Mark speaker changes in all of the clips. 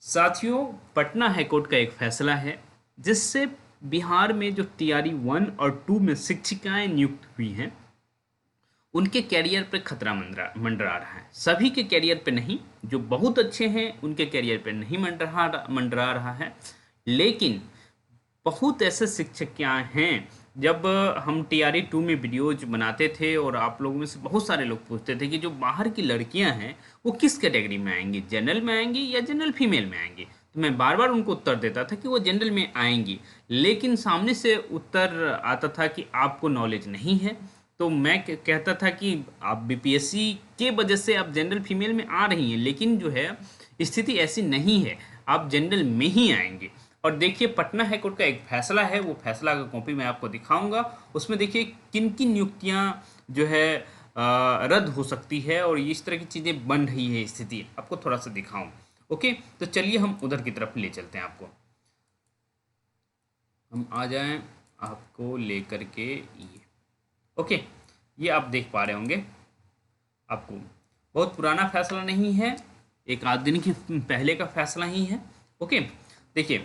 Speaker 1: साथियों, पटना हाईकोर्ट का एक फैसला है जिससे बिहार में जो टीआरई 1 और 2 में शिक्षिकाएं नियुक्त हुई हैं उनके कैरियर पर खतरा मंडरा रहा है। सभी के कैरियर पे नहीं, जो बहुत अच्छे हैं उनके कैरियर पे नहीं मंडरा रहा है, लेकिन बहुत ऐसे शिक्षक क्या हैं। जब हम टीआरई 2 में वीडियोज बनाते थे और आप लोगों में से बहुत सारे लोग पूछते थे कि जो बाहर की लड़कियां हैं वो किस कैटेगरी में आएंगी, जनरल में आएंगी या जनरल फीमेल में आएंगी, तो मैं बार बार उनको उत्तर देता था कि वो जनरल में आएंगी, लेकिन सामने से उत्तर आता था कि आपको नॉलेज नहीं है। तो मैं कहता था कि आप बीपीएससी के वजह से आप जनरल फीमेल में आ रही हैं, लेकिन जो है स्थिति ऐसी नहीं है, आप जनरल में ही आएंगे। और देखिए, पटना हाईकोर्ट का एक फैसला है, वो फैसला का कॉपी मैं आपको दिखाऊंगा। उसमें देखिए किन किन नियुक्तियां जो है रद्द हो सकती है और इस तरह की चीज़ें बन रही है स्थिति, आपको थोड़ा सा दिखाऊं। ओके, तो चलिए हम उधर की तरफ ले चलते हैं। आपको हम आ जाएं आपको लेकर के ये। ओके, ये आप देख पा रहे होंगे, आपको बहुत पुराना फैसला नहीं है, एक आध दिन की पहले का फैसला ही है। ओके, देखिए,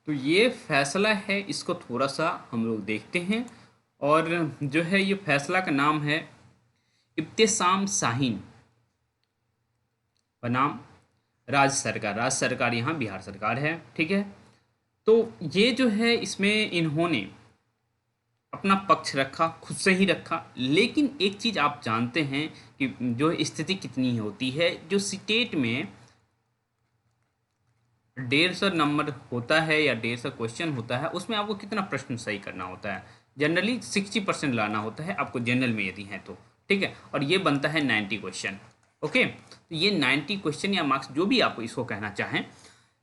Speaker 1: तो ये फैसला है, इसको थोड़ा सा हम लोग देखते हैं। और जो है ये फैसला का नाम है इब्तिसाम शाहीन बनाम राज्य सरकार यहाँ बिहार सरकार है। ठीक है, तो ये जो है इसमें इन्होंने अपना पक्ष रखा, खुद से ही रखा, लेकिन एक चीज़ आप जानते हैं कि जो स्थिति कितनी होती है, जो स्टेट में 150 नंबर होता है या 150 क्वेश्चन होता है, उसमें आपको कितना प्रश्न सही करना होता है। जनरली 60% लाना होता है आपको जनरल में यदि है तो। ठीक है, और ये बनता है 90 क्वेश्चन। ओके, तो ये 90 क्वेश्चन या मार्क्स जो भी आप इसको कहना चाहें,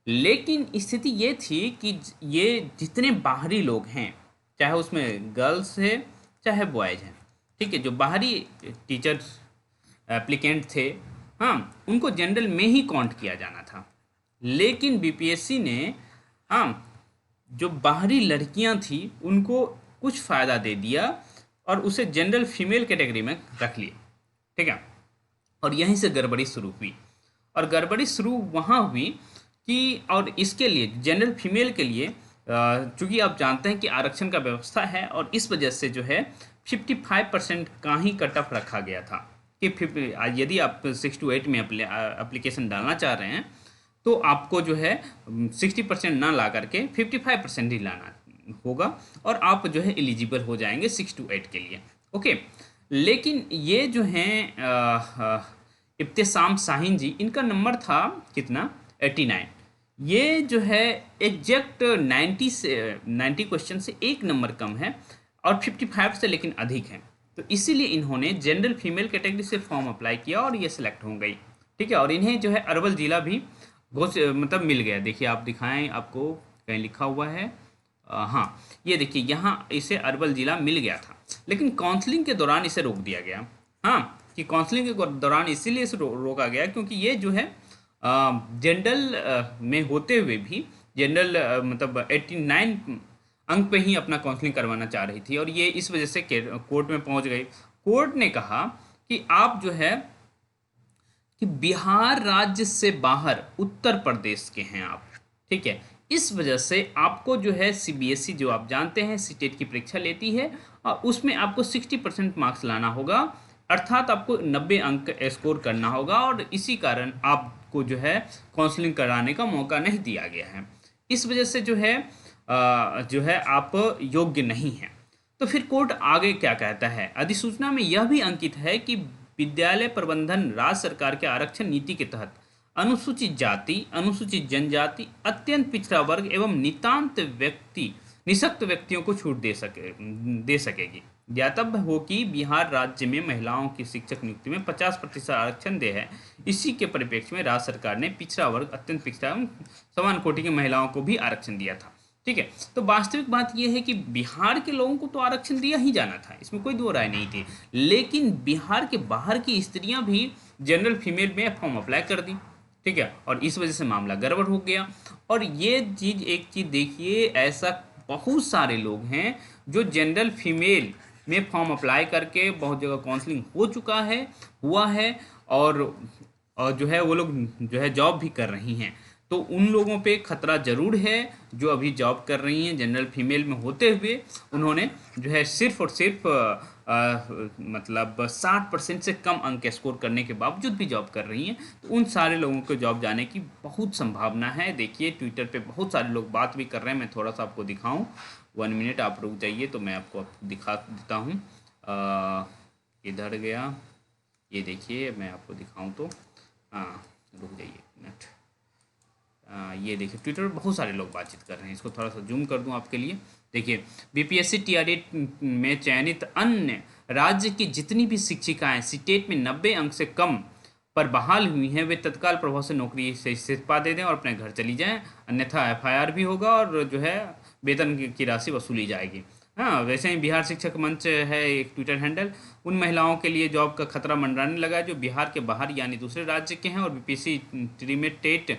Speaker 1: लेकिन स्थिति ये थी कि ये जितने बाहरी लोग हैं, चाहे उसमें गर्ल्स है चाहे बॉयज़ हैं, ठीक है, जो बाहरी टीचर्स एप्लीकेंट थे, हाँ, उनको जनरल में ही काउंट किया जाना था। लेकिन बीपीएससी ने, हाँ, जो बाहरी लड़कियां थी उनको कुछ फ़ायदा दे दिया और उसे जनरल फीमेल कैटेगरी में रख लिया। ठीक है, और यहीं से गड़बड़ी शुरू हुई। और गड़बड़ी शुरू वहाँ हुई कि, और इसके लिए जनरल फीमेल के लिए चूँकि आप जानते हैं कि आरक्षण का व्यवस्था है, और इस वजह से जो है 55% का ही कट ऑफ रखा गया था कि यदि आप 6 to 8 में एप्लीकेशन डालना चाह रहे हैं तो आपको जो है 60% ना ला करके 55% ही लाना होगा और आप जो है एलिजिबल हो जाएंगे 6 to 8 के लिए। ओके, लेकिन ये जो हैं इब्तिसाम शाहीन जी, इनका नंबर था कितना, 89। ये जो है एग्जैक्ट 90 क्वेश्चन से एक नंबर कम है और 55 से लेकिन अधिक है। तो इसीलिए इन्होंने जनरल फीमेल कैटेगरी से फॉर्म अप्लाई किया और ये सिलेक्ट हो गई। ठीक है, और इन्हें जो है अरवल जिला भी मतलब मिल गया। देखिए, आप दिखाएं, आपको कहीं लिखा हुआ है, हाँ, ये देखिए यहाँ इसे अरवल जिला मिल गया था, लेकिन काउंसलिंग के दौरान इसे रोक दिया गया। हाँ, कि काउंसलिंग के दौरान इसीलिए इसे रोका गया क्योंकि ये जो है जनरल में होते हुए भी जनरल मतलब 89 अंक पे ही अपना काउंसलिंग करवाना चाह रही थी, और ये इस वजह से कोर्ट में पहुंच गई। कोर्ट ने कहा कि आप जो है कि बिहार राज्य से बाहर उत्तर प्रदेश के हैं आप। ठीक है, इस वजह से आपको जो है सीबीएसई, जो आप जानते हैं सीटेट की परीक्षा लेती है, और उसमें आपको 60% मार्क्स लाना होगा, अर्थात आपको 90 अंक स्कोर करना होगा, और इसी कारण आपको जो है काउंसलिंग कराने का मौका नहीं दिया गया है। इस वजह से जो है आप योग्य नहीं हैं। तो फिर कोर्ट आगे क्या कहता है, अधिसूचना में यह भी अंकित है कि विद्यालय प्रबंधन राज्य सरकार के आरक्षण नीति के तहत अनुसूचित जाति, अनुसूचित जनजाति, अत्यंत पिछड़ा वर्ग एवं निःशक्त व्यक्तियों को छूट दे सकेगी। ज्ञातव्य हो कि बिहार राज्य में महिलाओं की शिक्षक नियुक्ति में 50% आरक्षण दे है। इसी के परिप्रेक्ष्य में राज्य सरकार ने पिछड़ा वर्ग, अत्यंत पिछड़ा एवं समान कोटि की महिलाओं को भी आरक्षण दिया था। ठीक है, तो वास्तविक बात यह है कि बिहार के लोगों को तो आरक्षण दिया ही जाना था, इसमें कोई दो राय नहीं थी, लेकिन बिहार के बाहर की स्त्रियां भी जनरल फीमेल में फॉर्म अप्लाई कर दी। ठीक है, और इस वजह से मामला गड़बड़ हो गया। और ये चीज़, एक चीज़ देखिए, ऐसा बहुत सारे लोग हैं जो जनरल फीमेल में फॉर्म अप्लाई करके बहुत जगह काउंसलिंग हो चुका है, हुआ है, और जो है वो लोग जो है जॉब भी कर रही हैं। तो उन लोगों पे खतरा ज़रूर है जो अभी जॉब कर रही हैं जनरल फीमेल में होते हुए, उन्होंने जो है सिर्फ और सिर्फ मतलब 60% से कम अंक स्कोर करने के बावजूद भी जॉब कर रही हैं। तो उन सारे लोगों को जॉब जाने की बहुत संभावना है। देखिए ट्विटर पे बहुत सारे लोग बात भी कर रहे हैं। मैं थोड़ा सा आपको दिखाऊं, 1 मिनट आप रुक जाइए तो मैं आपको दिखा देता हूँ। इधर गया, ये देखिए मैं आपको दिखाऊं तो, हाँ रुक जाइए एक मिनट। ये देखिए ट्विटर पर बहुत सारे लोग बातचीत कर रहे हैं। इसको थोड़ा सा जूम कर दूं आपके लिए। देखिए बीपीएससी टीआरई में चयनित अन्य राज्य की जितनी भी शिक्षिकाएं सीटेट में 90 अंक से कम पर बहाल हुई हैं, वे तत्काल प्रभाव से नौकरी से इस्तीफा दे दें और अपने घर चली जाएं, अन्यथा एफआईआर भी होगा और जो है वेतन की राशि वसूली जाएगी। हाँ, वैसे ही बिहार शिक्षक मंच है एक ट्विटर हैंडल, उन महिलाओं के लिए जॉब का खतरा मंडराने लगा है जो बिहार के बाहर यानी दूसरे राज्य के हैं और बीपीएससी ट्री में टेट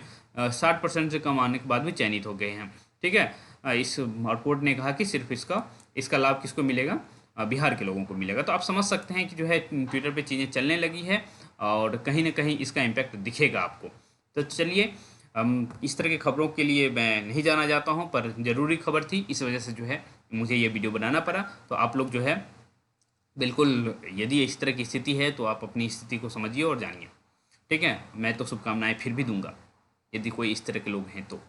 Speaker 1: 60% से कम आने के बाद भी चयनित हो गए हैं। ठीक है, इस रिपोर्ट ने कहा कि सिर्फ इसका इसका लाभ किसको मिलेगा, बिहार के लोगों को मिलेगा। तो आप समझ सकते हैं कि जो है ट्विटर पे चीज़ें चलने लगी है और कहीं ना कहीं इसका इम्पैक्ट दिखेगा आपको। तो चलिए, इस तरह की खबरों के लिए मैं नहीं जाना चाहता हूं, पर ज़रूरी खबर थी, इस वजह से जो है मुझे ये वीडियो बनाना पड़ा। तो आप लोग जो है बिल्कुल, यदि इस तरह की स्थिति है तो आप अपनी स्थिति को समझिए और जानिए। ठीक है, मैं तो शुभकामनाएं फिर भी दूंगा यदि कोई इस तरह के लोग हैं तो।